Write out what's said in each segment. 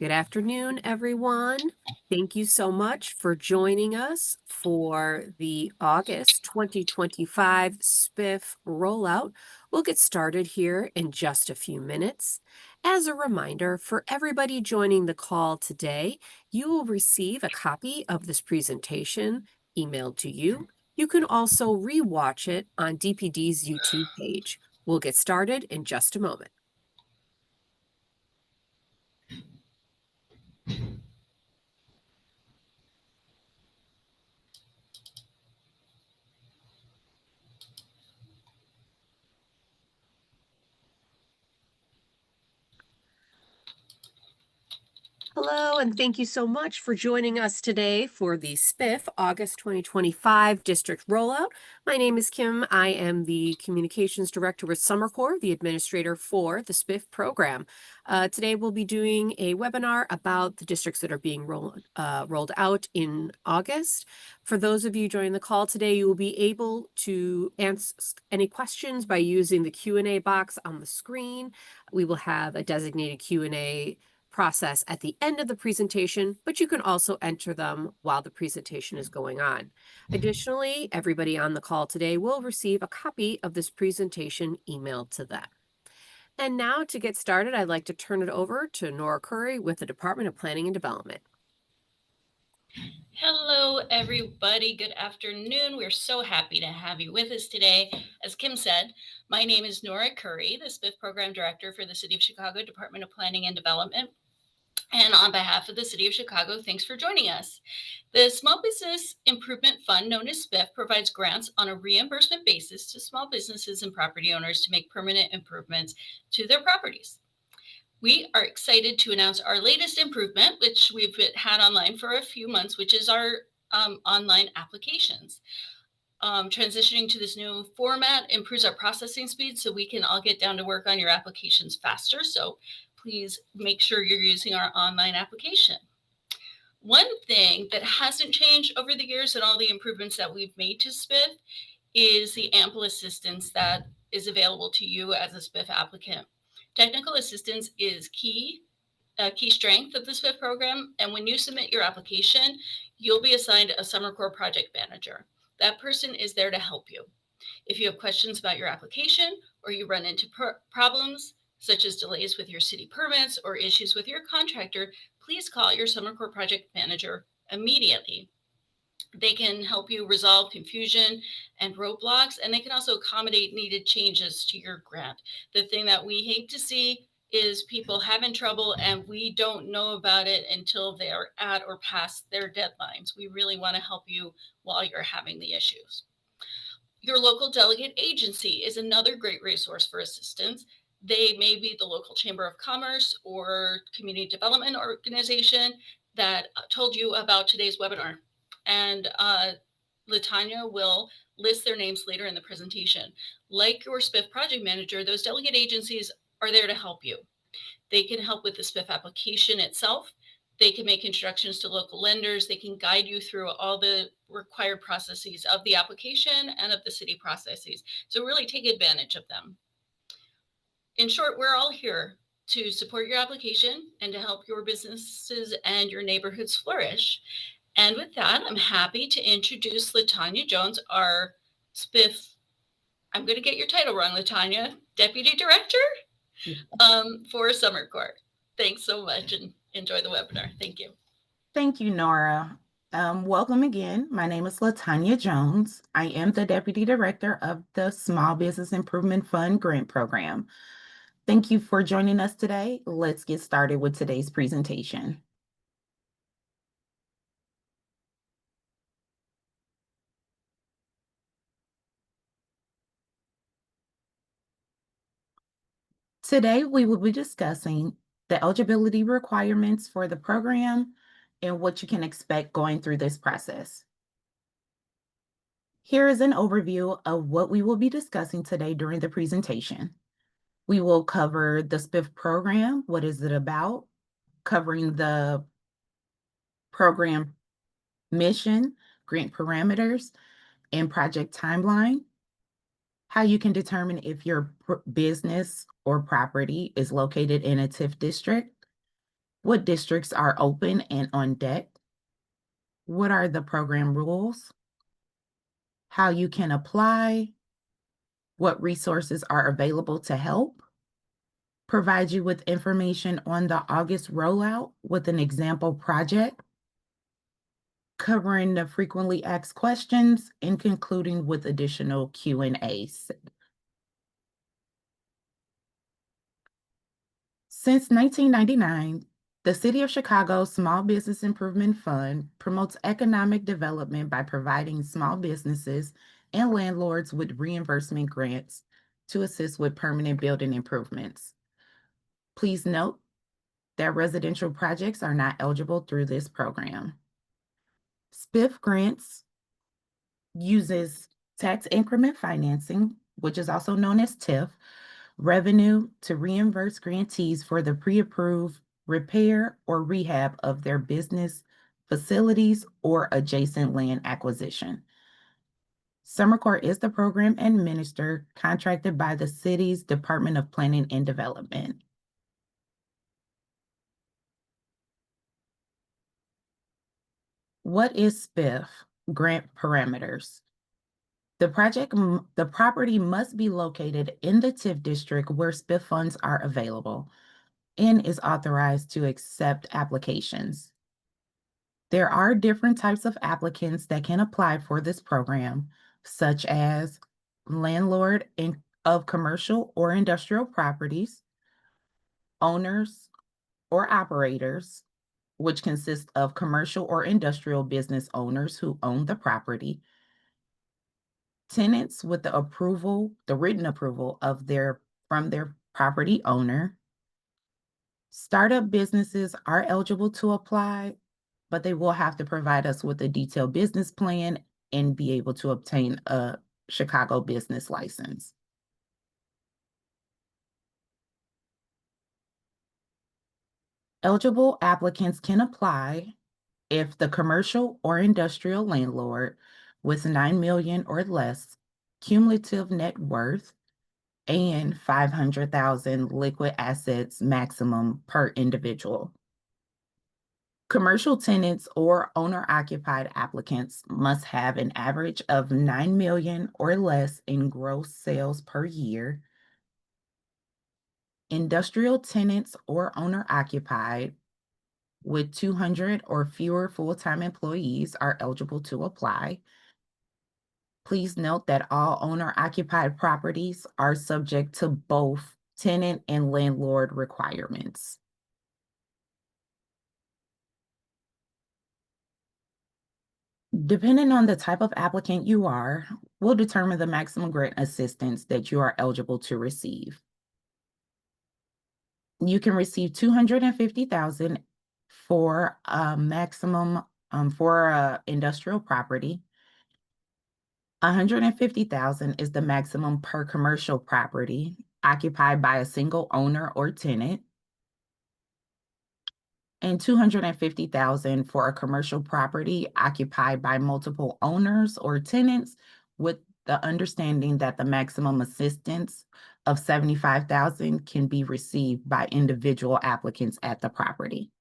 Good afternoon, everyone. Thank you so much for joining us for the August 2025 SBIF rollout. We'll get started here in just a few minutes. As a reminder, for everybody joining the call today, you will receive a copy of this presentation emailed to you. You can also rewatch it on DPD's YouTube page. We'll get started in just a moment. Hello, and thank you so much for joining us today for the SBIF August 2025 District Rollout. My name is Kim. I am the Communications Director with Summer Corps, the administrator for the SBIF program. Today we'll be doing a webinar about the districts that are being rolled out in August. For those of you joining the call today, you will be able to answer any questions by using the Q&A box on the screen. We will have a designated Q&A process at the end of the presentation, but you can also enter them while the presentation is going on. Additionally, everybody on the call today will receive a copy of this presentation emailed to them. And now to get started, I'd like to turn it over to Nora Curry with the Department of Planning and Development. Hello, everybody. Good afternoon. We're so happy to have you with us today. As Kim said, my name is Nora Curry, the SBIF Program Director for the City of Chicago Department of Planning and Development. And on behalf of the City of Chicago, thanks for joining us. The Small Business Improvement Fund, known as SBIF, provides grants on a reimbursement basis to small businesses and property owners to make permanent improvements to their properties. We are excited to announce our latest improvement, which we've had online for a few months, which is our online applications. Transitioning to this new format improves our processing speed so we can all get down to work on your applications faster. So please make sure you're using our online application. One thing that hasn't changed over the years and all the improvements that we've made to SBIF is the ample assistance that is available to you as a SBIF applicant. Technical assistance is a key strength of the SBIF program, and when you submit your application, you'll be assigned a Summer Corps project manager. That person is there to help you. If you have questions about your application or you run into problems, such as delays with your city permits or issues with your contractor, please call your Summer Corps project manager immediately. They can help you resolve confusion and roadblocks, and they can also accommodate needed changes to your grant. The thing that we hate to see is people having trouble and we don't know about it until they're at or past their deadlines. We really want to help you while you're having the issues. Your local delegate agency is another great resource for assistance. They may be the local chamber of commerce or community development organization that told you about today's webinar. And Latanya will list their names later in the presentation. Like your SBIF project manager, those delegate agencies are there to help you. They can help with the SBIF application itself. They can make introductions to local lenders. They can guide you through all the required processes of the application and of the city processes. So really take advantage of them. In short, we're all here to support your application and to help your businesses and your neighborhoods flourish. And with that, I'm happy to introduce Latanya Jones, our SBIF, I'm going to get your title wrong, Latanya, Deputy Director for Summer Corps. Thanks so much and enjoy the webinar. Thank you. Thank you, Nora. Welcome again. My name is Latanya Jones. I am the Deputy Director of the Small Business Improvement Fund Grant Program. Thank you for joining us today. Let's get started with today's presentation. Today, we will be discussing the eligibility requirements for the program and what you can expect going through this process. Here is an overview of what we will be discussing today during the presentation. We will cover the SBIF program, what is it about, covering the program mission, grant parameters, and project timeline, how you can determine if your business or property is located in a TIF district, What districts are open and on deck? What are the program rules? How you can apply? What resources are available to help? Provide you with information on the August rollout with an example project, covering the frequently asked questions and concluding with additional Q&As. Since 1999, the City of Chicago Small Business Improvement Fund promotes economic development by providing small businesses and landlords with reimbursement grants to assist with permanent building improvements. Please note that residential projects are not eligible through this program. SBIF grants uses tax increment financing, which is also known as TIF, revenue to reimburse grantees for the pre-approved repair or rehab of their business facilities or adjacent land acquisition. Summer Court is the program administered contracted by the city's Department of Planning and Development. What is SBIF? Grant parameters. The property must be located in the TIF district where SBIF funds are available and is authorized to accept applications. There are different types of applicants that can apply for this program, such as landlord of commercial or industrial properties, owners or operators, which consist of commercial or industrial business owners who own the property, tenants with the written approval from their property owner. Startup businesses are eligible to apply, but they will have to provide us with a detailed business plan and be able to obtain a Chicago business license. Eligible applicants can apply if the commercial or industrial landlord with 9 million or less cumulative net worth and 500,000 liquid assets maximum per individual. Commercial tenants or owner-occupied applicants must have an average of 9 million or less in gross sales per year. Industrial tenants or owner-occupied with 200 or fewer full-time employees are eligible to apply. Please note that all owner-occupied properties are subject to both tenant and landlord requirements. Depending on the type of applicant you are, will determine the maximum grant assistance that you are eligible to receive. You can receive $250,000 for a maximum for a industrial property. $150,000 is the maximum per commercial property occupied by a single owner or tenant, and $250,000 for a commercial property occupied by multiple owners or tenants, with the understanding that the maximum assistance of $75,000 can be received by individual applicants at the property.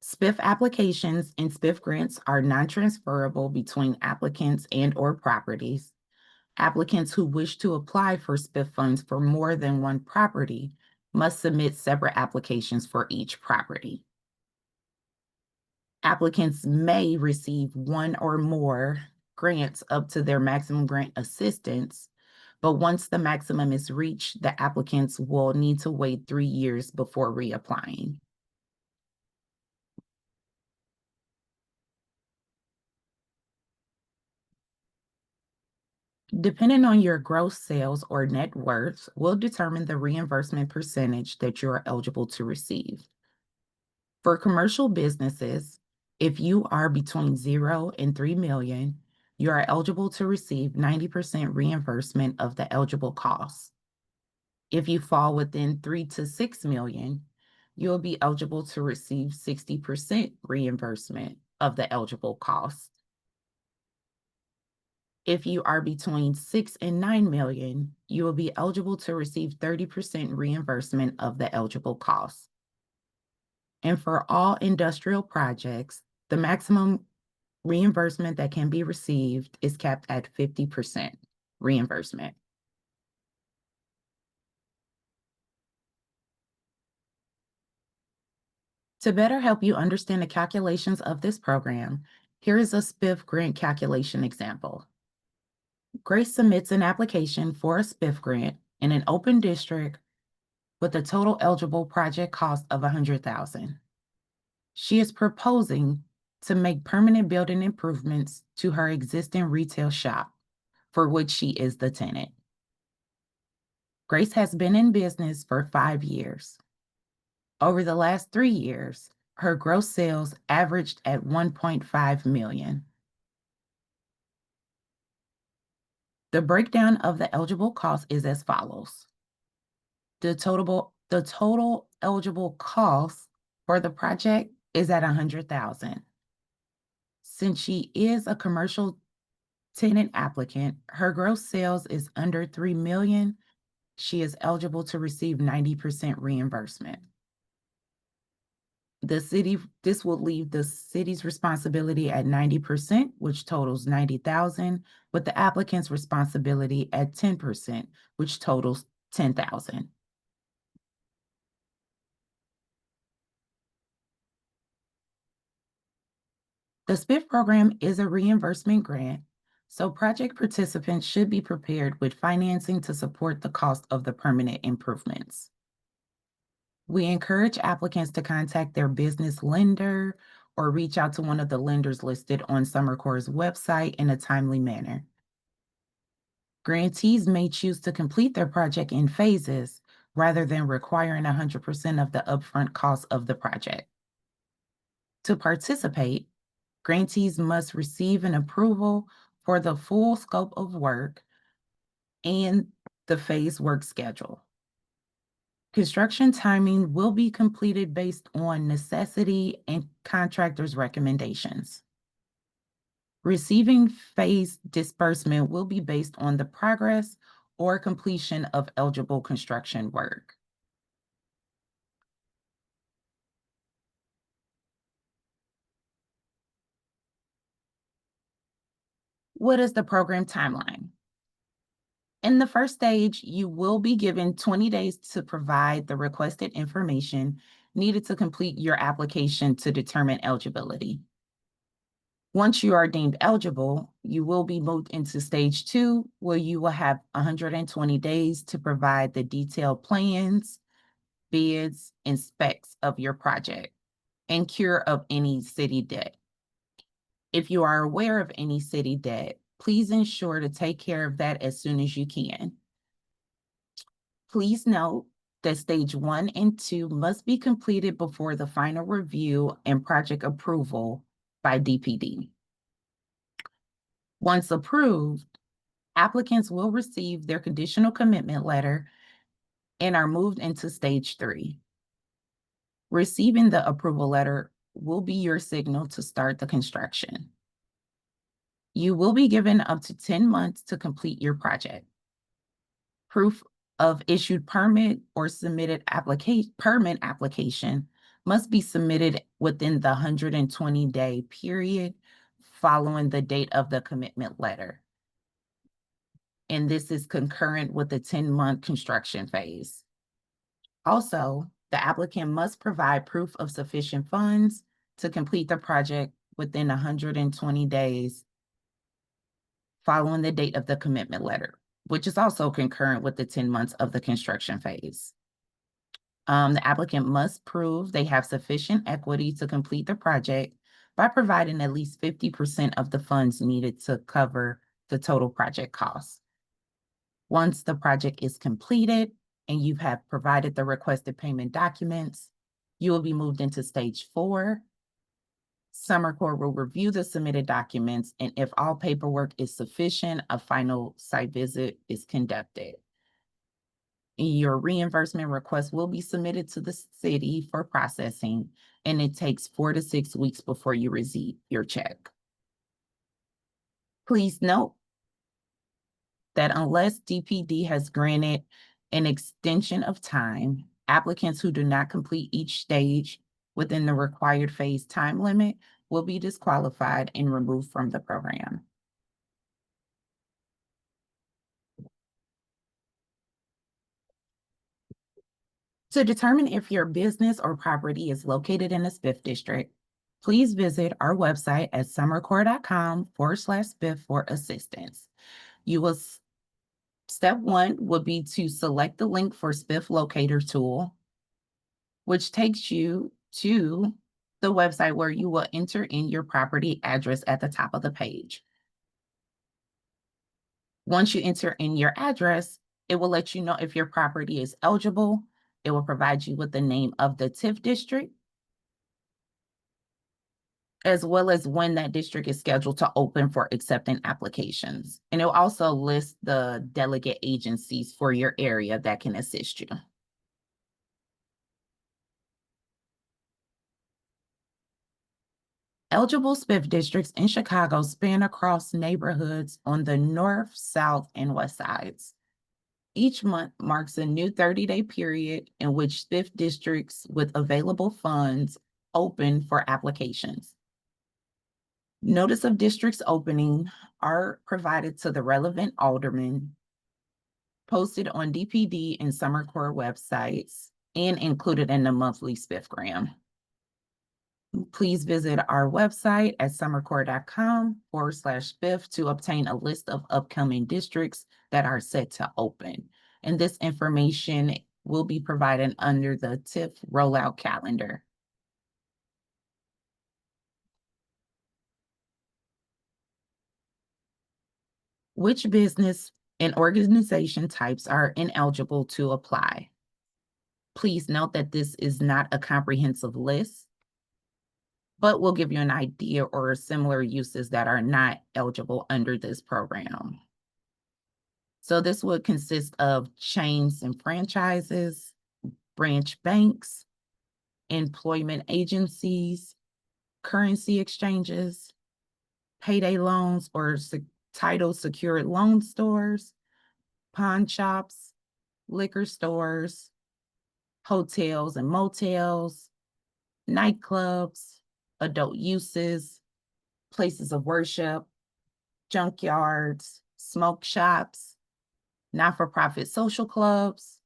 SBIF applications and SBIF grants are non-transferable between applicants and/or properties. Applicants who wish to apply for SBIF funds for more than one property must submit separate applications for each property. Applicants may receive one or more grants up to their maximum grant assistance, but once the maximum is reached, the applicants will need to wait 3 years before reapplying. Depending on your gross sales or net worth will determine the reimbursement percentage that you are eligible to receive. For commercial businesses, if you are between 0 and 3 million, you are eligible to receive 90% reimbursement of the eligible costs. If you fall within 3 to 6 million, you'll be eligible to receive 60% reimbursement of the eligible costs. If you are between 6 and 9 million, you will be eligible to receive 30% reimbursement of the eligible costs. And for all industrial projects, the maximum reimbursement that can be received is capped at 50% reimbursement. To better help you understand the calculations of this program, here is a SBIF grant calculation example. Grace submits an application for a SBIF grant in an open district with a total eligible project cost of $100,000. She is proposing to make permanent building improvements to her existing retail shop, for which she is the tenant. Grace has been in business for 5 years. Over the last 3 years, her gross sales averaged at $1.5 million. The breakdown of the eligible cost is as follows. The total eligible cost for the project is at $100,000. Since she is a commercial tenant applicant, her gross sales is under $3 million. She is eligible to receive 90% reimbursement. This will leave the city's responsibility at 90%, which totals $90,000, with the applicant's responsibility at 10%, which totals $10,000. The SBIF program is a reimbursement grant, so project participants should be prepared with financing to support the cost of the permanent improvements. We encourage applicants to contact their business lender or reach out to one of the lenders listed on Summer Corps' website in a timely manner. Grantees may choose to complete their project in phases rather than requiring 100% of the upfront cost of the project. To participate, grantees must receive an approval for the full scope of work and the phase work schedule. Construction timing will be completed based on necessity and contractor's recommendations. Receiving phase disbursement will be based on the progress or completion of eligible construction work. What is the program timeline? In the first stage, you will be given 20 days to provide the requested information needed to complete your application to determine eligibility. Once you are deemed eligible, you will be moved into stage 2, where you will have 120 days to provide the detailed plans, bids, and specs of your project and cure of any city debt. If you are aware of any city debt, please ensure to take care of that as soon as you can. Please note that stage 1 and 2 must be completed before the final review and project approval by DPD. Once approved, applicants will receive their conditional commitment letter and are moved into stage 3. Receiving the approval letter will be your signal to start the construction. You will be given up to 10 months to complete your project. Proof of issued permit or submitted permit application must be submitted within the 120-day period following the date of the commitment letter. And this is concurrent with the 10-month construction phase. Also, the applicant must provide proof of sufficient funds to complete the project within 120 days following the date of the commitment letter, which is also concurrent with the 10 months of the construction phase. The applicant must prove they have sufficient equity to complete the project by providing at least 50% of the funds needed to cover the total project cost. Once the project is completed and you have provided the requested payment documents, you will be moved into stage 4. Summer Corps will review the submitted documents, and if all paperwork is sufficient, a final site visit is conducted. Your reimbursement request will be submitted to the city for processing, and it takes 4 to 6 weeks before you receive your check. Please note that unless DPD has granted an extension of time, applicants who do not complete each stage within the required phase time limit will be disqualified and removed from the program. To determine if your business or property is located in a SBIF district, please visit our website at summercore.com/SBIF for assistance. Step 1 would be to select the link for SBIF Locator tool, which takes you to the website where you will enter in your property address at the top of the page. Once you enter in your address, it will let you know if your property is eligible. It will provide you with the name of the TIF district, as well as when that district is scheduled to open for accepting applications. And it will also list the delegate agencies for your area that can assist you. Eligible SBIF districts in Chicago span across neighborhoods on the north, south, and west sides. Each month marks a new 30-day period in which SBIF districts with available funds open for applications. Notice of districts opening are provided to the relevant alderman, posted on DPD and Summer Corps websites, and included in the monthly SBIFgram. Please visit our website at summercore.com/SBIF to obtain a list of upcoming districts that are set to open. And this information will be provided under the TIF rollout calendar. Which business and organization types are ineligible to apply? Please note that this is not a comprehensive list, but we'll give you an idea or similar uses that are not eligible under this program. So this would consist of chains and franchises, branch banks, employment agencies, currency exchanges, payday loans or title secured loan stores, pawn shops, liquor stores, hotels and motels, nightclubs, adult uses, places of worship, junkyards, smoke shops, not-for-profit social clubs,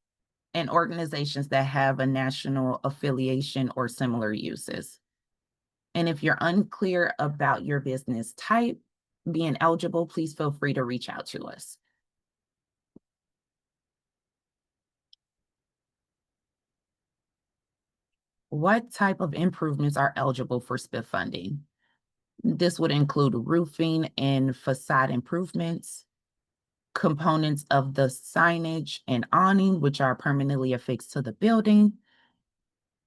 and organizations that have a national affiliation or similar uses. And if you're unclear about your business type being eligible, please feel free to reach out to us. What type of improvements are eligible for SBIF funding? This would include roofing and facade improvements, components of the signage and awning, which are permanently affixed to the building,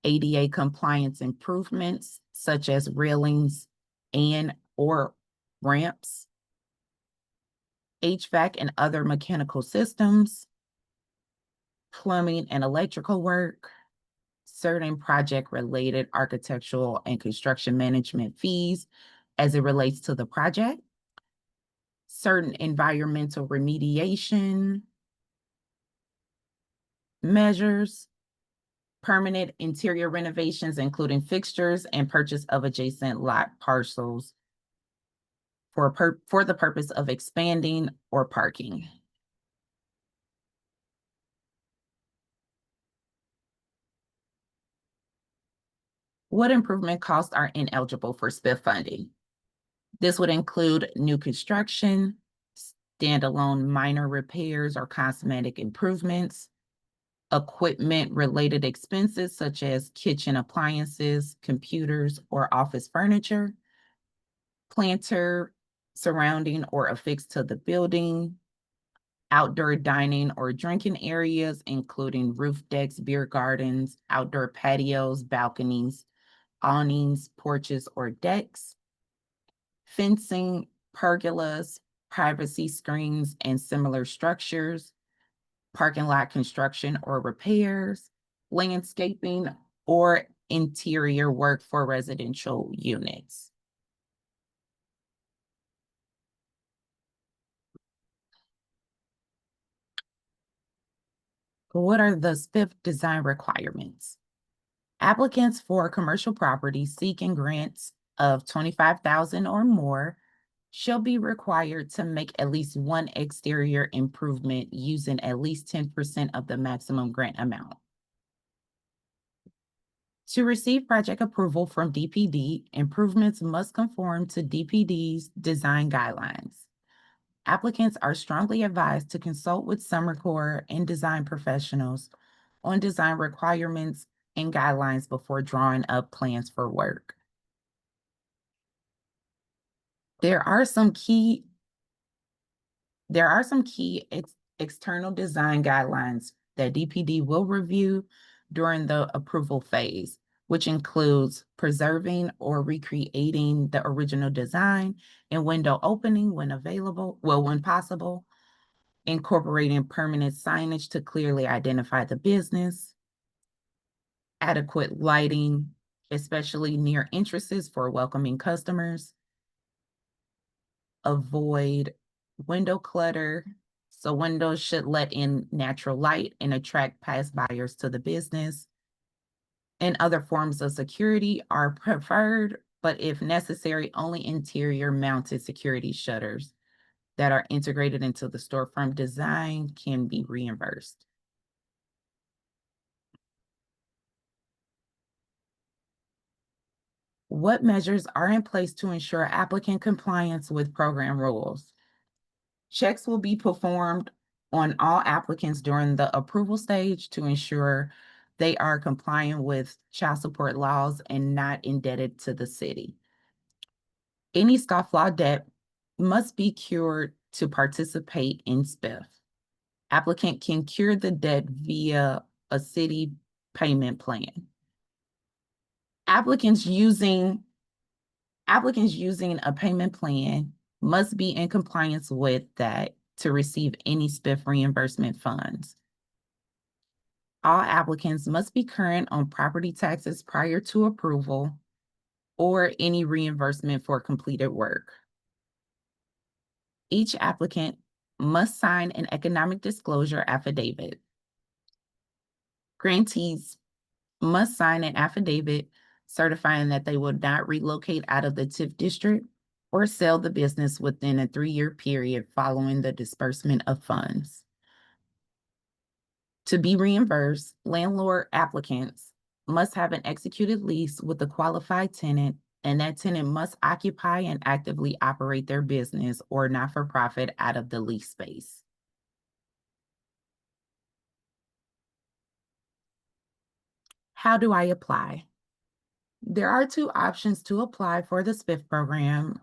ADA compliance improvements, such as railings and/or ramps, HVAC and other mechanical systems, plumbing and electrical work, certain project-related architectural and construction management fees as it relates to the project, certain environmental remediation measures, permanent interior renovations, including fixtures and purchase of adjacent lot parcels for the purpose of expanding or parking. What improvement costs are ineligible for SBIF funding? This would include new construction, standalone minor repairs or cosmetic improvements, equipment-related expenses such as kitchen appliances, computers, or office furniture, planter surrounding or affixed to the building, outdoor dining or drinking areas, including roof decks, beer gardens, outdoor patios, balconies, awnings, porches, or decks, fencing, pergolas, privacy screens, and similar structures, parking lot construction or repairs, landscaping, or interior work for residential units. What are the SBIF design requirements? Applicants for commercial properties seeking grants of $25,000 or more shall be required to make at least one exterior improvement using at least 10% of the maximum grant amount. To receive project approval from DPD, improvements must conform to DPD's design guidelines. Applicants are strongly advised to consult with Summer Corps and design professionals on design requirements and guidelines before drawing up plans for work. There are some key external design guidelines that DPD will review during the approval phase, which includes preserving or recreating the original design and window opening when available, when possible, incorporating permanent signage to clearly identify the business, adequate lighting, especially near entrances for welcoming customers, avoid window clutter. So windows should let in natural light and attract past buyers to the business. And other forms of security are preferred, but if necessary, only interior mounted security shutters that are integrated into the storefront design can be reimbursed. What measures are in place to ensure applicant compliance with program rules? Checks will be performed on all applicants during the approval stage to ensure they are complying with child support laws and not indebted to the city. Any scofflaw debt must be cured to participate in SBIF. Applicant can cure the debt via a city payment plan. Applicants using a payment plan must be in compliance with that to receive any SBIF reimbursement funds. All applicants must be current on property taxes prior to approval or any reimbursement for completed work. Each applicant must sign an economic disclosure affidavit. Grantees must sign an affidavit certifying that they will not relocate out of the TIF district or sell the business within a 3-year period following the disbursement of funds. To be reimbursed, landlord applicants must have an executed lease with a qualified tenant, and that tenant must occupy and actively operate their business or not-for-profit out of the lease space. How do I apply? There are 2 options to apply for the SBIF program.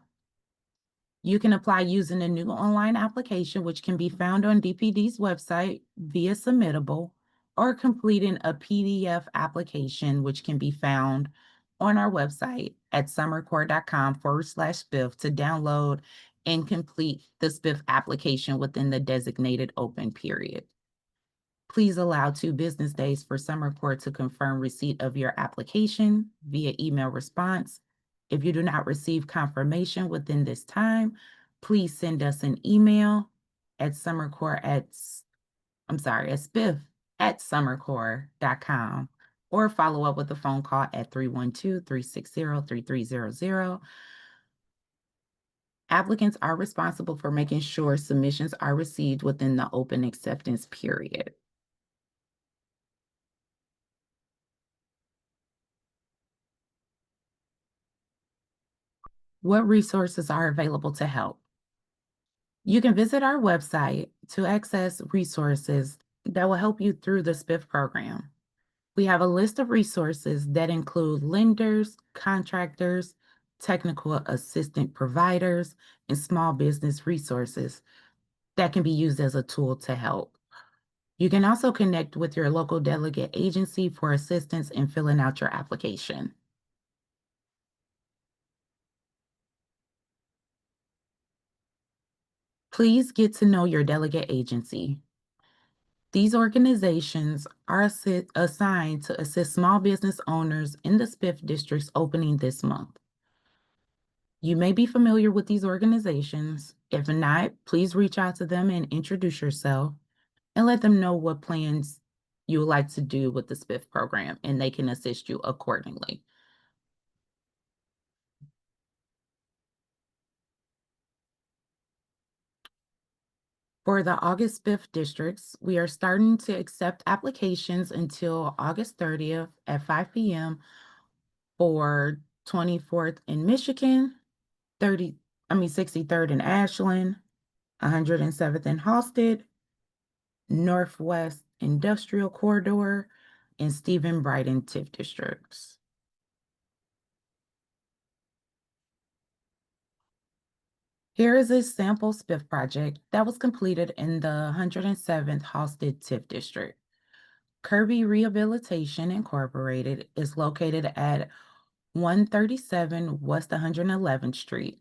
You can apply using a new online application, which can be found on DPD's website via Submittable, or completing a PDF application, which can be found on our website at summercorps.com/SBIF to download and complete the SBIF application within the designated open period. Please allow 2 business days for Summer Corps to confirm receipt of your application via email response. If you do not receive confirmation within this time, please send us an email at SBIF@summercorps.com, or follow up with a phone call at 312-360-3300. Applicants are responsible for making sure submissions are received within the open acceptance period. What resources are available to help? You can visit our website to access resources that will help you through the SBIF program. We have a list of resources that include lenders, contractors, technical assistant providers, and small business resources that can be used as a tool to help. You can also connect with your local delegate agency for assistance in filling out your application. Please get to know your delegate agency. These organizations are assigned to assist small business owners in the SBIF districts opening this month. You may be familiar with these organizations. If not, please reach out to them and introduce yourself and let them know what plans you would like to do with the SBIF program, and they can assist you accordingly. For the August 5th districts, we are starting to accept applications until August 30th at 5 p.m. for 24th in Michigan, 63rd in Ashland, 107th in Halsted, Northwest Industrial Corridor, and Stephen Brighton TIF districts. Here is a sample SBIF project that was completed in the 107th Halsted TIF district. Kirby Rehabilitation Incorporated is located at 137 West 111th Street.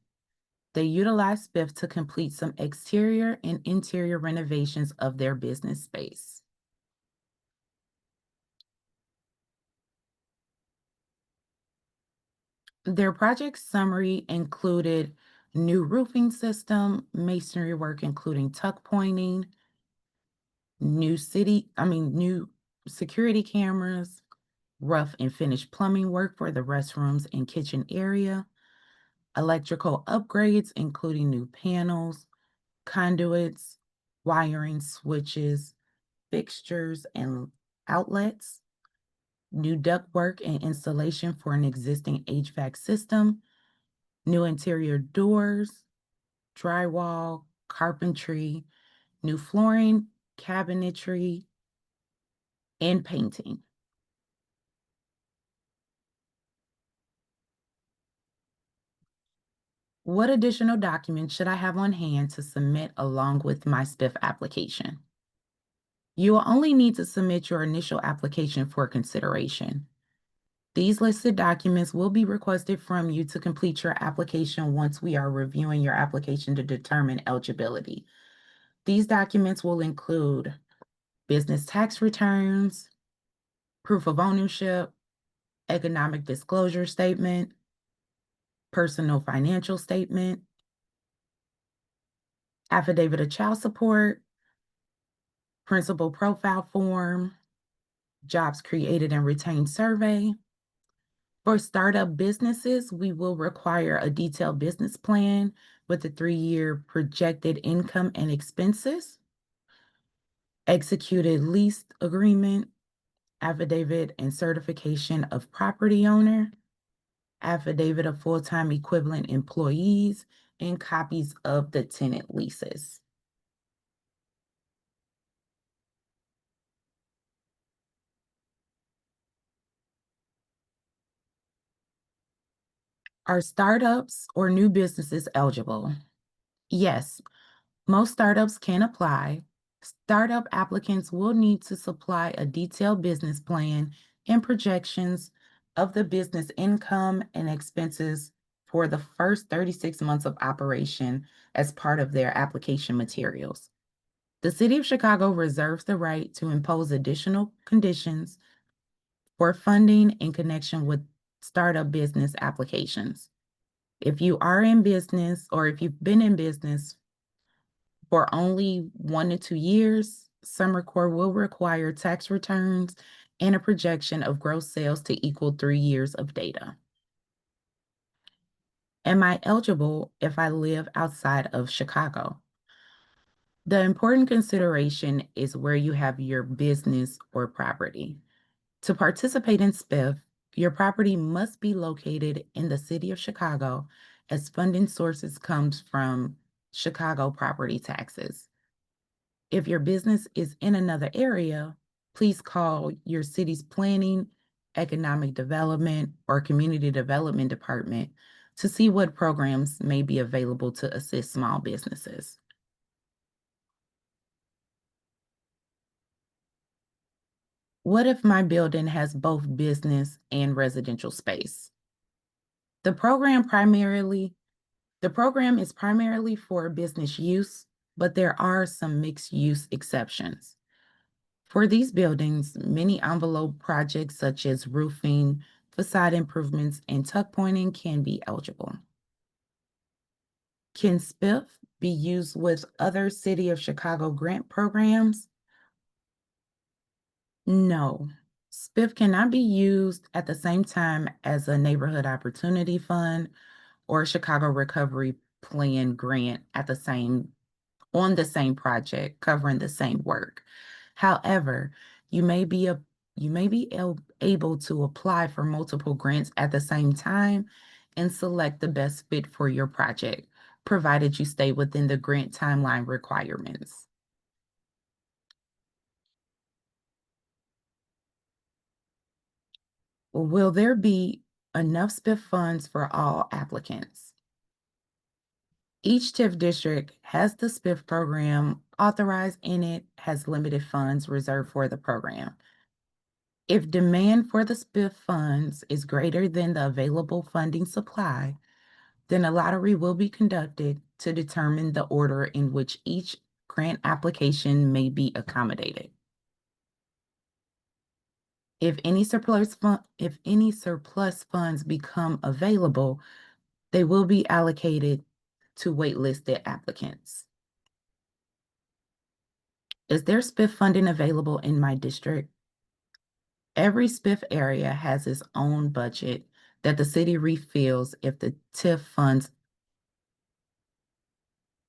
They utilize SBIF to complete some exterior and interior renovations of their business space. Their project summary included new roofing system, masonry work including tuck pointing, new security cameras, rough and finished plumbing work for the restrooms and kitchen area, electrical upgrades including new panels, conduits, wiring, switches, fixtures, and outlets, new ductwork and installation for an existing HVAC system, new interior doors, drywall, carpentry, new flooring, cabinetry, and painting. What additional documents should I have on hand to submit along with my SBIF application? You will only need to submit your initial application for consideration. These listed documents will be requested from you to complete your application once we are reviewing your application to determine eligibility. These documents will include business tax returns, proof of ownership, economic disclosure statement, personal financial statement, affidavit of child support, principal profile form, jobs created and retained survey. For startup businesses, we will require a detailed business plan with a 3-year projected income and expenses, executed lease agreement, affidavit and certification of property owner, affidavit of full-time equivalent employees, and copies of the tenant leases. Are startups or new businesses eligible? Yes, most startups can apply. Startup applicants will need to supply a detailed business plan and projections of the business income and expenses for the first 36 months of operation as part of their application materials. The City of Chicago reserves the right to impose additional conditions for funding in connection with startup business applications. If you are in business or if you've been in business for only 1 to 2 years, Summer Corps will require tax returns and a projection of gross sales to equal 3 years of data. Am I eligible if I live outside of Chicago? The important consideration is where you have your business or property. To participate in SBIF, your property must be located in the city of Chicago, as funding sources comes from Chicago property taxes. If your business is in another area, please call your city's planning, economic development, or community development department to see what programs may be available to assist small businesses. What if my building has both business and residential space? The program is primarily for business use, but there are some mixed use exceptions. For these buildings, many envelope projects such as roofing, facade improvements, and tuck pointing can be eligible. Can SBIF be used with other City of Chicago grant programs? No, SBIF cannot be used at the same time as a neighborhood opportunity fund or Chicago Recovery Plan grant at the same on the same project covering the same work. However, you may be a able to apply for multiple grants at the same time and select the best fit for your project, provided you stay within the grant timeline requirements. Will there be enough SBIF funds for all applicants? Each TIF district has the SBIF program authorized and it has limited funds reserved for the program. If demand for the SBIF funds is greater than the available funding supply, then a lottery will be conducted to determine the order in which each grant application may be accommodated. If any surplus funds become available, they will be allocated to waitlisted applicants. Is there SBIF funding available in my district? Every SBIF area has its own budget that the city refills if the TIF funds.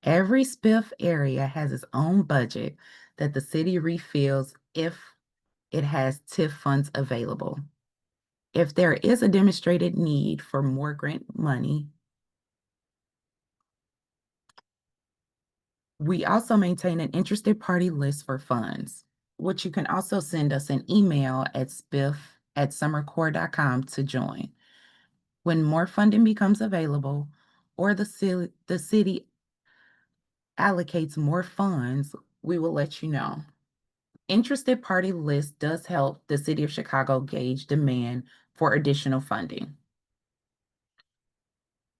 Every SBIF area has its own budget that the city refills if it has TIF funds available. If there is a demonstrated need for more grant money, we also maintain an interested party list for funds, which you can also send us an email at sbiff@summercore.com to join. When more funding becomes available or the city allocates more funds, we will let you know. Interested party list does help the City of Chicago gauge demand for additional funding.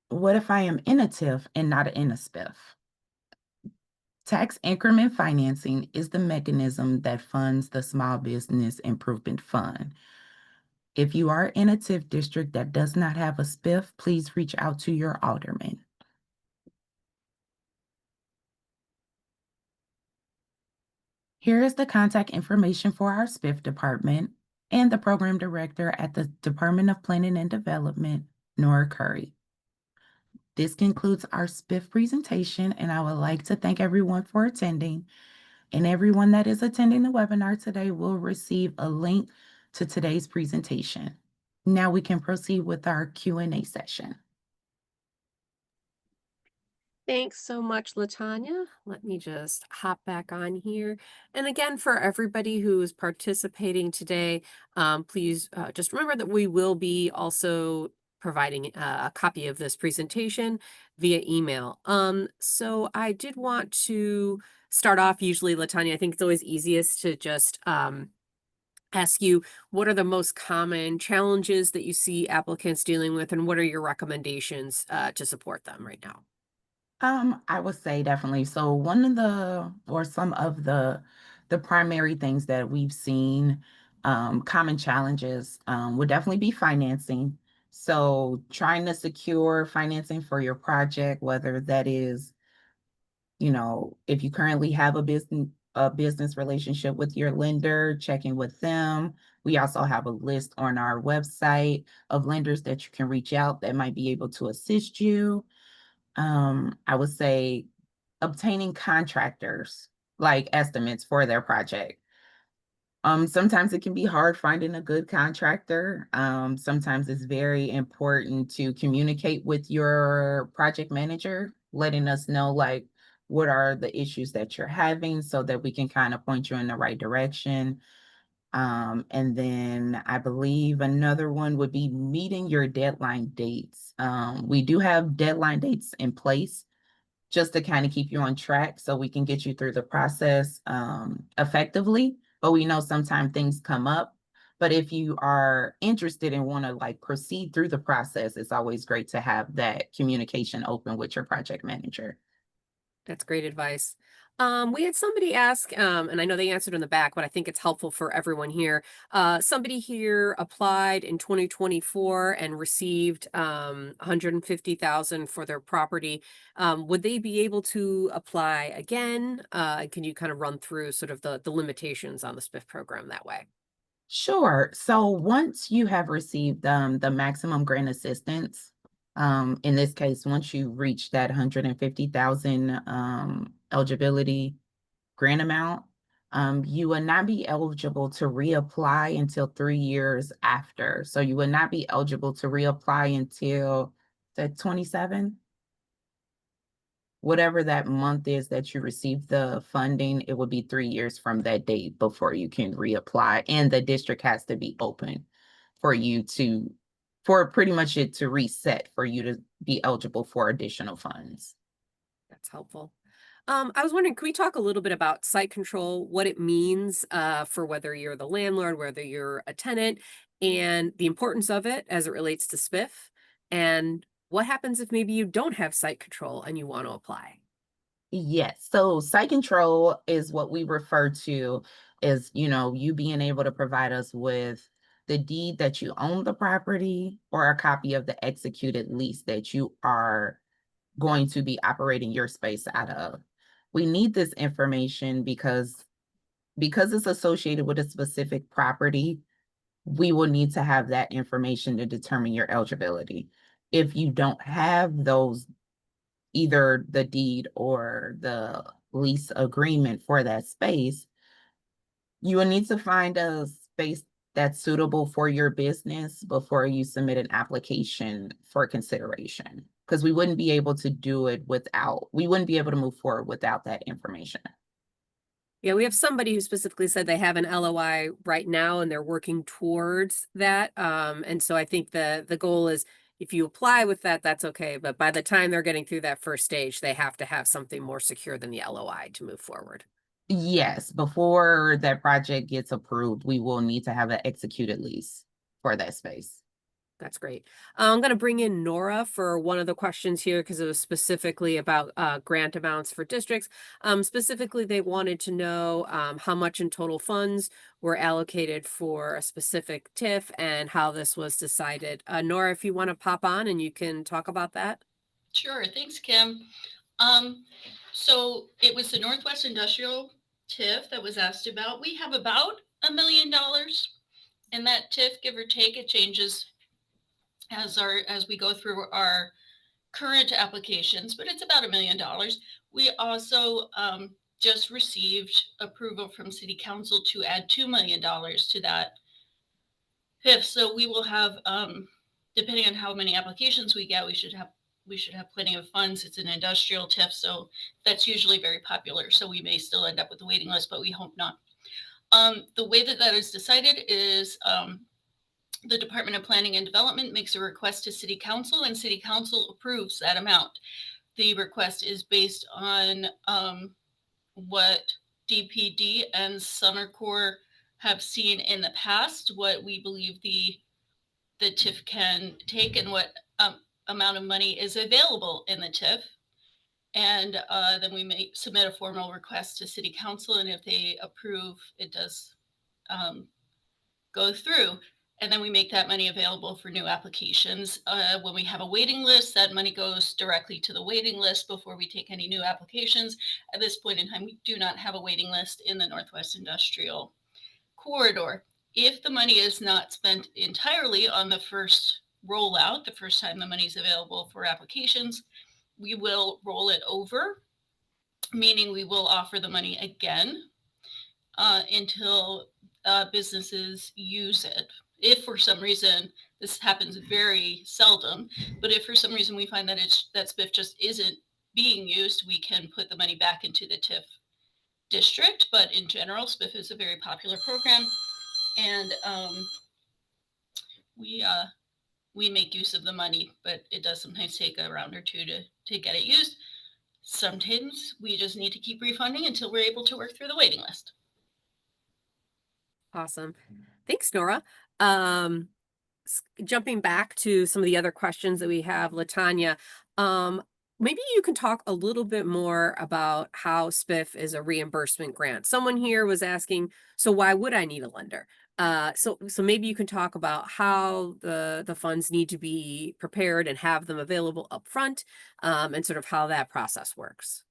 What if I am in a TIF and not in a SBIF? Tax increment financing is the mechanism that funds the Small Business Improvement Fund. If you are in a TIF district that does not have a SBIF, please reach out to your alderman. Here is the contact information for our SBIF department and the program director at the Department of Planning and Development, Nora Curry. This concludes our SBIF presentation, and I would like to thank everyone for attending. And everyone that is attending the webinar today will receive a link to today's presentation. Now we can proceed with our Q&A session. Thanks so much, Latanya. Let me just hop back on here. And again, for everybody who is participating today, please just remember that we will be also providing a copy of this presentation via email. So I did want to start off, usually, Latanya, I think it's always easiest to just ask you, what are the most common challenges that you see applicants dealing with, and what are your recommendations to support them right now? I would say definitely. So one of some of the primary things that we've seen, common challenges, would definitely be financing. So trying to secure financing for your project, whether that is, if you currently have a business relationship with your lender, checking with them. We also have a list on our website of lenders that you can reach out that might be able to assist you. I would say obtaining contractors, like estimates for their project. Sometimes it can be hard finding a good contractor. Sometimes it's very important to communicate with your project manager, letting us know like what are the issues that you're having so that we can kind of point you in the right direction. And then I believe another one would be meeting your deadline dates. We do have deadline dates in place just to kind of keep you on track so we can get you through the process effectively. But we know sometimes things come up. But if you are interested and want to like proceed through the process, it's always great to have that communication open with your project manager. That's great advice. We had somebody ask, and I know they answered in the back, but I think it's helpful for everyone here. Somebody here applied in 2024 and received 150,000 for their property. Would they be able to apply again? Can you kind of run through sort of the limitations on the SPIF program that way? Sure. So once you have received the maximum grant assistance, in this case, once you reach that 150,000 eligibility grant amount, you will not be eligible to reapply until 3 years after. So you will not be eligible to reapply until the 27, whatever that month is that you receive the funding, it will be 3 years from that date before you can reapply. And the district has to be open for you to, for pretty much it to reset for you to be eligible for additional funds. That's helpful. I was wondering, can we talk a little bit about site control, what it means for whether you're the landlord, whether you're a tenant, and the importance of it as it relates to SPIF, and what happens if maybe you don't have site control and you want to apply? Yes. So site control is what we refer to as, you being able to provide us with the deed that you own the property or a copy of the executed lease that you are going to be operating your space out of. We need this information because it's associated with a specific property, we will need to have that information to determine your eligibility. If you don't have those, either the deed or the lease agreement for that space, you will need to find a space that's suitable for your business before you submit an application for consideration. Because we wouldn't be able to do it we wouldn't be able to move forward without that information. Yeah, we have somebody who specifically said they have an LOI right now and they're working towards that. And so I think the goal is if you apply with that, that's okay. But by the time they're getting through that first stage, they have to have something more secure than the LOI to move forward. Yes, before that project gets approved, we will need to have an executed lease for that space. That's great. I'm going to bring in Nora for one of the questions here because it was specifically about grant amounts for districts. Specifically, they wanted to know how much in total funds were allocated for a specific TIF and how this was decided. Nora, if you want to pop on and you can talk about that. Sure. Thanks, Kim. Um, so it was the Northwest Industrial TIF that was asked about. We have about $1 million in that TIF, give or take. It changes as we go through our current applications, but it's about $1 million. We also just received approval from City Council to add $2 million to that TIF. So we will have, depending on how many applications we get, we should have plenty of funds. It's an industrial TIF, so that's usually very popular. So we may still end up with a waiting list, but we hope not. The way that is decided is the Department of Planning and Development makes a request to City Council, and City Council approves that amount. The request is based on what DPD and SummerCorps have seen in the past, what we believe the TIF can take, and what amount of money is available in the TIF. And then we may submit a formal request to City Council, and if they approve, it does go through. And then we make that money available for new applications. When we have a waiting list, that money goes directly to the waiting list before we take any new applications. At this point in time, we do not have a waiting list in the Northwest Industrial Corridor. If the money is not spent entirely on the first rollout, the first time the money is available for applications, we will roll it over, meaning we will offer the money again until businesses use it. If for some reason, this happens very seldom, but if for some reason we find that that SBIF just isn't being used, we can put the money back into the TIF district. But in general, SBIF is a very popular program, and we make use of the money, but it does sometimes take a round or two to get it used. Sometimes we just need to keep refunding until we're able to work through the waiting list. Awesome. Thanks, Nora. Jumping back to some of the other questions that we have, Latanya, maybe you can talk a little bit more about how SBIF is a reimbursement grant. Someone here was asking, so why would I need a lender? So maybe you can talk about how the funds need to be prepared and have them available up front, and sort of how that process works.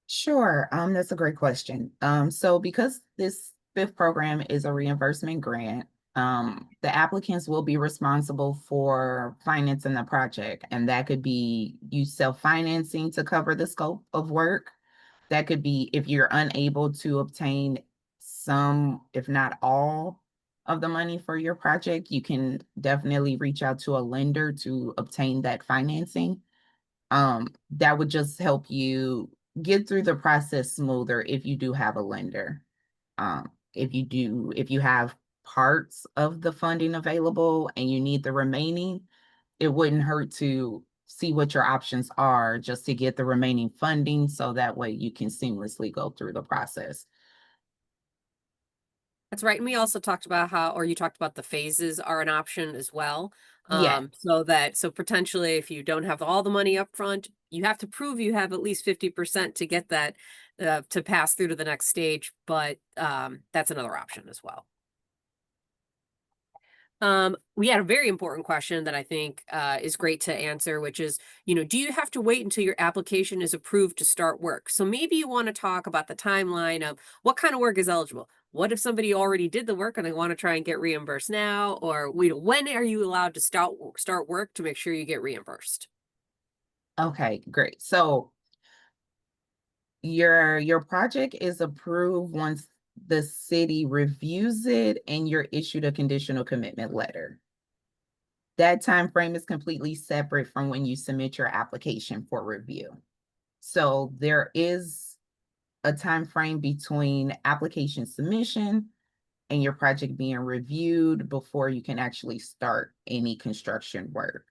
Sure. That's a great question. So because this SBIF program is a reimbursement grant. The applicants will be responsible for financing the project, and that could be you self-financing to cover the scope of work. That could be if you're unable to obtain some, if not all, of the money for your project, you can definitely reach out to a lender to obtain that financing. That would just help you get through the process smoother if you do have a lender. If you have parts of the funding available and you need the remaining, it wouldn't hurt to see what your options are just to get the remaining funding so that way you can seamlessly go through the process. That's right. And we also talked about or you talked about the phases are an option as well. Yeah. So potentially if you don't have all the money up front, you have to prove you have at least 50% to get that, to pass through to the next stage. But that's another option as well. We had a very important question that I think is great to answer, which is, do you have to wait until your application is approved to start work? So maybe you want to talk about the timeline of what kind of work is eligible. What if somebody already did the work and they want to try and get reimbursed now? Or when are you allowed to start work to make sure you get reimbursed? Okay, great. So your project is approved once the city reviews it and you're issued a conditional commitment letter. That time frame is completely separate from when you submit your application for review. So there is a time frame between application submission and your project being reviewed before you can actually start any construction work.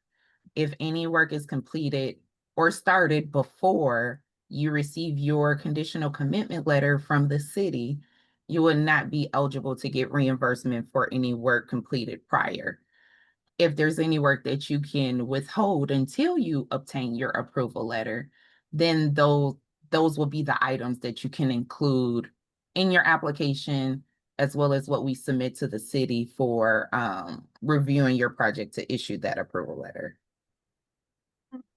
If any work is completed or started before you receive your conditional commitment letter from the city, you will not be eligible to get reimbursement for any work completed prior. If there's any work that you can withhold until you obtain your approval letter, then those will be the items that you can include in your application, as well as what we submit to the city for reviewing your project to issue that approval letter.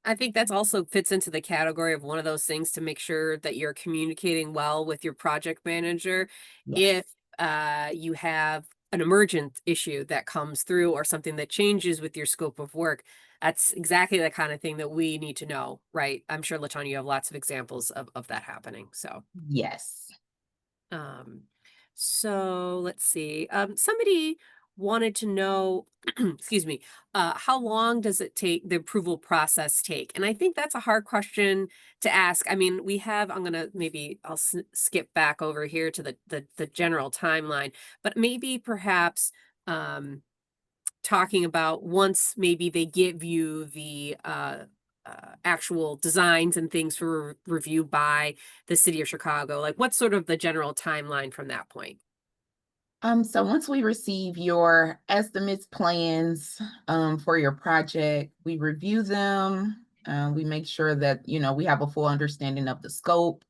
I think that's also fits into the category of one of those things to make sure that you're communicating well with your project manager. If Yes. you have an emergent issue that comes through or something that changes with your scope of work, that's exactly the kind of thing that we need to know, right? I'm sure, LaTonya, you have lots of examples of that happening. So Yes. um, so let's see. Somebody wanted to know, excuse me, how long does the approval process take? And I think that's a hard question to ask. I mean, I'll skip back over here to the general timeline, but maybe perhaps talking about once maybe they give you the actual designs and things for review by the city of Chicago? Like, what's sort of the general timeline from that point? So once we receive your estimates, plans for your project, we review them. We make sure that, we have a full understanding of the scope.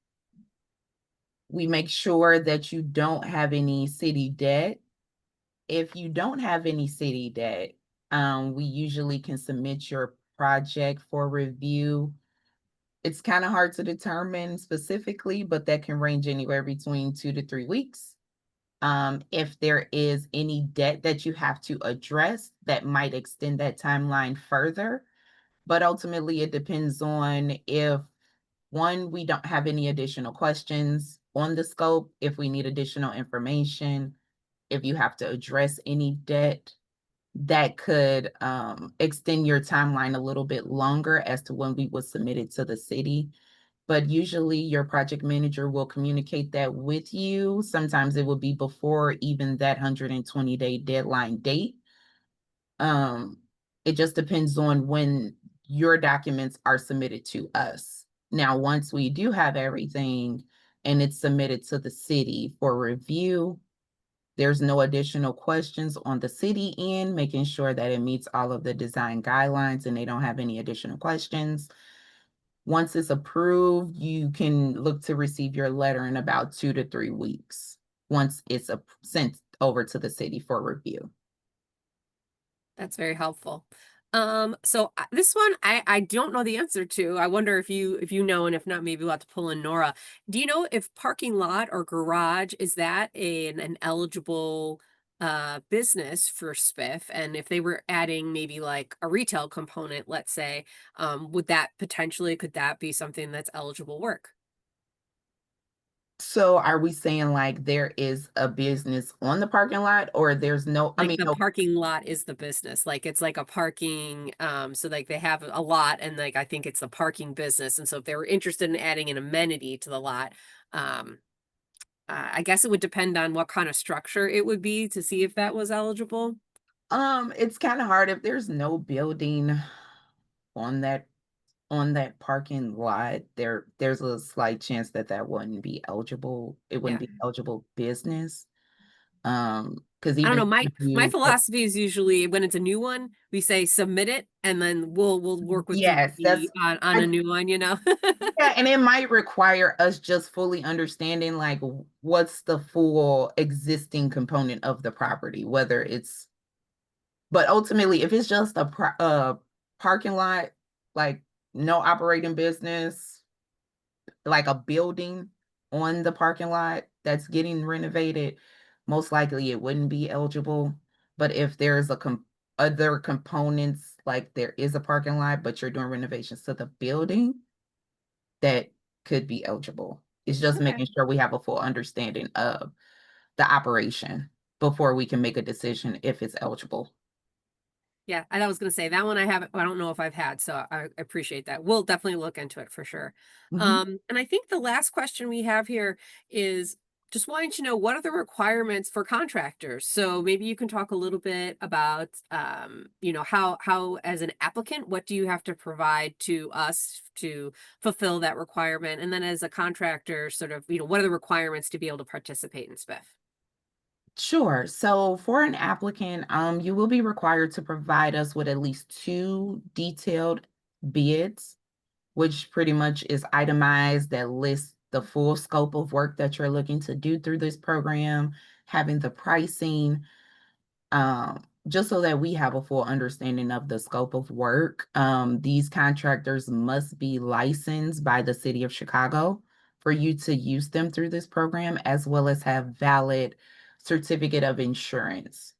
We make sure that you don't have any city debt. If you don't have any city debt, we usually can submit your project for review. It's kind of hard to determine specifically, but that can range anywhere between 2 to 3 weeks. If there is any debt that you have to address, that might extend that timeline further. But ultimately, it depends on if, one, we don't have any additional questions on the scope, if we need additional information, if you have to address any debt, that could extend your timeline a little bit longer as to when we would submit it to the city. But usually your project manager will communicate that with you. Sometimes it will be before even that 120-day deadline date. It just depends on when your documents are submitted to us. Now, once we do have everything and it's submitted to the city for review, there's no additional questions on the city end, making sure that it meets all of the design guidelines and they don't have any additional questions. Once it's approved, you can look to receive your letter in about 2 to 3 weeks once it's sent over to the city for review. That's very helpful. This one I don't know the answer to. I wonder if you know, and if not, maybe we'll have to pull in Nora. Do you know if parking lot or garage is that an eligible business for SPIF? And if they were adding maybe like a retail component, let's say, would that potentially could that be something that's eligible work? So are we saying like there is a business on the parking lot or there's no, I Like mean, the no, parking lot is the business. Like it's like a parking, so like they have a lot and like I think it's the parking business. And so if they were interested in adding an amenity to the lot, um, I guess it would depend on what kind of structure it would be to see if that was eligible. it's kind of hard if there's no building on that parking lot, there's a slight chance that that wouldn't be eligible. It wouldn't Yeah. be eligible business. Because I don't even know. My if my you, philosophy is usually when it's a new one, we say submit it and then we'll work with the, yes, that's on a I, new one, you know? yeah, and it might require us just fully understanding like what's the full existing component of the property, whether it's, but ultimately, if it's just a parking lot, like no operating business, like a building on the parking lot that's getting renovated, most likely it wouldn't be eligible. But if there's other components, like there is a parking lot, but you're doing renovations to the building, that could be eligible. It's just Okay. making sure we have a full understanding of the operation before we can make a decision if it's eligible. Yeah, I was gonna say that one I haven't, I don't know if I've had, so I appreciate that. We'll definitely look into it for sure. Mhm. And I think the last question we have here is just wanting to know what are the requirements for contractors? So maybe you can talk a little bit about, how as an applicant, what do you have to provide to us to fulfill that requirement? And then as a contractor, sort of, what are the requirements to be able to participate in SPIF? Sure. So for an applicant, you will be required to provide us with at least two detailed bids, which pretty much is itemized that lists the full scope of work that you're looking to do through this program, having the pricing, just so that we have a full understanding of the scope of work. These contractors must be licensed by the city of Chicago for you to use them through this program, as well as have valid certificate of insurance.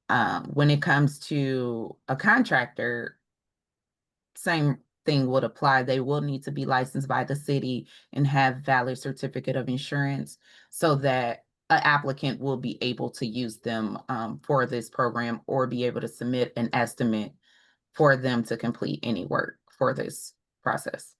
When it comes to a contractor, same thing would apply. They will need to be licensed by the city and have valid certificate of insurance so that an applicant will be able to use them for this program or be able to submit an estimate for them to complete any work for this process.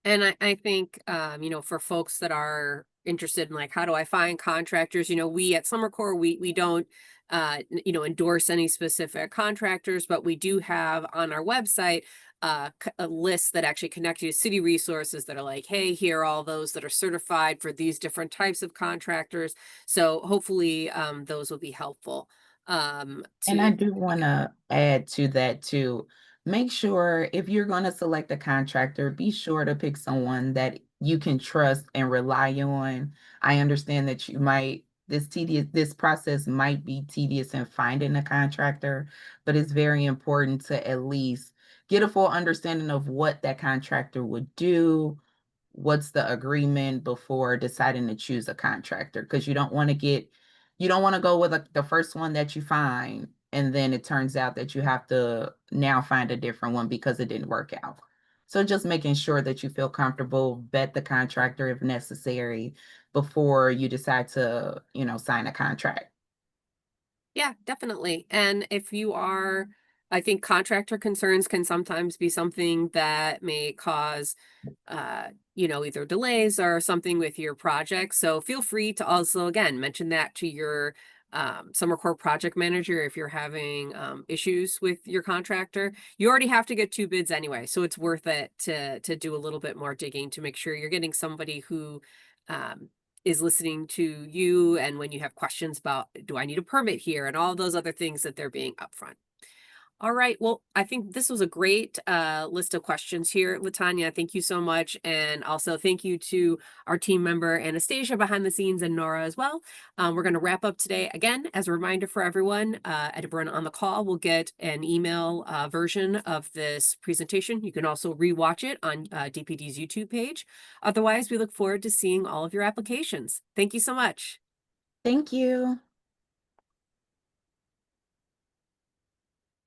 And I think, for folks that are interested in like, how do I find contractors? We at Summer Corps, we don't, endorse any specific contractors, but we do have on our website a list that actually connect you to city resources that are like, hey, here are all those that are certified for these different types of contractors. So hopefully, those will be helpful. And I To do want to add to that too. Make sure if you're going to select a contractor, be sure to pick someone that you can trust and rely on. I understand that this process might be tedious in finding a contractor, but it's very important to at least get a full understanding of what that contractor would do, what's the agreement before deciding to choose a contractor, because you don't want to go with the first one that you find and then it turns out that you have to now find a different one because it didn't work out. So just making sure that you feel comfortable, vet the contractor if necessary before you decide to, sign a contract. Yeah, definitely. And if you are, I think contractor concerns can sometimes be something that may cause, either delays or something with your project. So feel free to also, again, mention that to your Summer Corps project manager if you're having issues with your contractor. You already have to get two bids anyway, so it's worth it to do a little bit more digging to make sure you're getting somebody who um, is listening to you and when you have questions about do I need a permit here and all those other things that they're being upfront. All right. Well, I think this was a great list of questions here, Latanya. Thank you so much. And also thank you to our team member, Anastasia, behind the scenes, and Nora as well. We're going to wrap up today. Again, as a reminder for everyone, everyone on the call will get an email version of this presentation. You can also rewatch it on DPD's YouTube page. Otherwise, we look forward to seeing all of your applications. Thank you so much. Thank you.